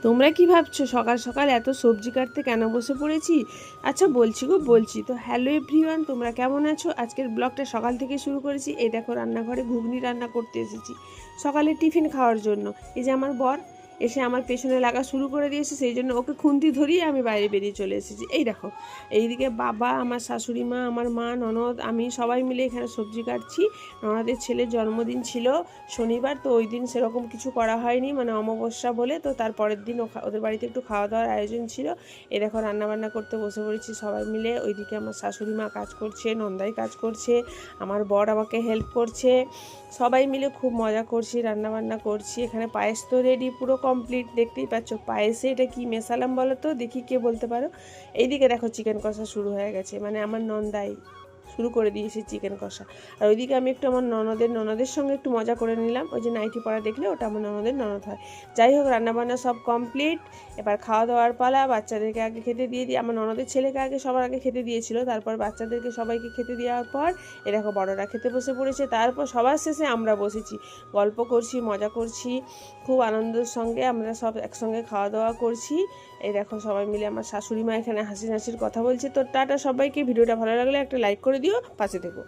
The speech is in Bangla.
তোমরা কি ভাবছো সকাল সকাল এত সবজি কাটতে কেন বসে পড়েছি? আচ্ছা বলছি তো হ্যালো এভরিওয়ান, তোমরা কেমন আছো? আজকের ব্লগটা সকাল থেকে শুরু করেছি। এই দেখো রান্নাঘরে ঘুগনি রান্না করতে এসেছি সকালে টিফিন খাওয়ার জন্য। এই যে আমার বর এসে আমার পেছনে লাগা শুরু করে দিয়েছে, সেই জন্য ওকে খুন্তি ধরিয়ে আমি বাইরে বেরিয়ে চলে এসেছি। এই দেখো এইদিকে বাবা, আমার শাশুড়ি মা, আমার মা, ননদ, আমি সবাই মিলে এখানে সবজি কাটছি। ননদের ছেলের জন্মদিন ছিল শনিবার, তো ওই দিন সেরকম কিছু করা হয়নি, মানে অমাবস্যা বলে। তো তার পরের দিন ওদের বাড়িতে একটু খাওয়া দাওয়ার আয়োজন ছিল। এ দেখো রান্নাবান্না করতে বসে পড়েছি সবাই মিলে। ওইদিকে আমার শাশুড়ি মা কাজ করছে, নন্দাই কাজ করছে, আমার বর আমাকে হেল্প করছে। সবাই মিলে খুব মজা করছি, রান্নাবান্না করছি। এখানে পায়েস তো রেডি, পুরো কমপ্লিট, দেখতেই পাচ্ছ। পায়েসে এটা কি মেশালাম বলো তো, দেখি কে বলতে পারো। এইদিকে দেখো চিকেন কষা শুরু হয়ে গেছে, মানে আমার নন্দাই শুরু করে দিয়েছি চিকেন কষা। আর ওইদিকে আমি একটু আমার ননদের সঙ্গে একটু মজা করে নিলাম। ওই যে নাইটি পরা দেখলে, ওটা আমার ননদ হয়। যাই হোক, রান্নাবান্না সব কমপ্লিট। এবার খাওয়া দাওয়ার পালা। বাচ্চাদেরকে আগে খেতে দিয়ে দিই, আমার ননদের ছেলেকে আগে সবার আগে খেতে দিয়েছিল, তারপর বাচ্চাদেরকে সবাইকে খেতে দেওয়ার পর এ দেখো বড়রা খেতে বসে পড়েছে। তারপর সবার শেষে আমরা বসেছি, গল্প করছি, মজা করছি, খুব আনন্দের সঙ্গে আমরা সব একসঙ্গে খাওয়া দাওয়া করছি। এই দেখো সবাই মিলে, আমার শাশুড়ি মা এখানে হাসির কথা বলছে। তো টাটা সবাইকে, ভিডিওটা ভালো লাগলে একটা লাইক করে দিও, পাশে থেকো।